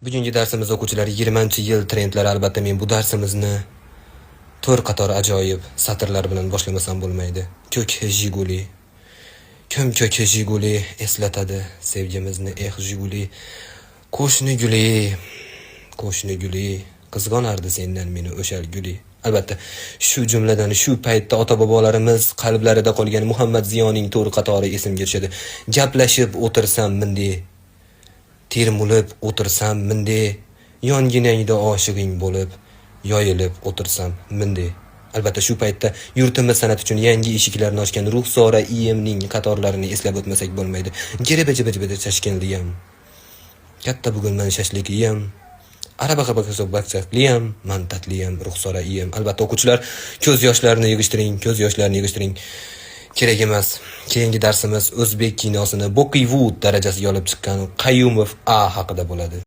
Bugungi darsimiz o'quvchilari 20-yil trendlari. Albatta men bu darsimizni to'rt qator ajoyib satrlar bilan boshlamasam bo'lmaydi. Ko'k Jiguli. Kim ko'k Jiguli eslatadi sevgimizni, Jiguli. Qo'shni guli, qo'shni guli, qizg'onardi sendan meni o'sha guli. Albatta, shu jumladan shu paytda ota-bobolarimiz qalblarida qolgan Muhammad Ziyoning to'rt qatori esimga tushadi. Gaplashib o'tirsam mindi, termulib o'tirsam mindi, yonginangda oshig'ing bo'lib, yoyilib o'tirsam mindi. Albatta shu paytda yurtimiz san'at uchun yangi eshiklarni ochgan Ruxsora iyemning qatorlarini eslab o'tmasak bo'lmaydi. Giri-biji Toshkentliyam. Katta bugun men shashlikliyam. Araba-baksakliyam, man tatliyam, Ruxsora iyem. Albatta o'quvchilar ko'z yoshlarini yig'ishtiring. Kerak emas. Keyingi darsimiz o'zbek kinosini Bollywood darajasiga olib chiqqan Qayumov A haqida bo'ladi.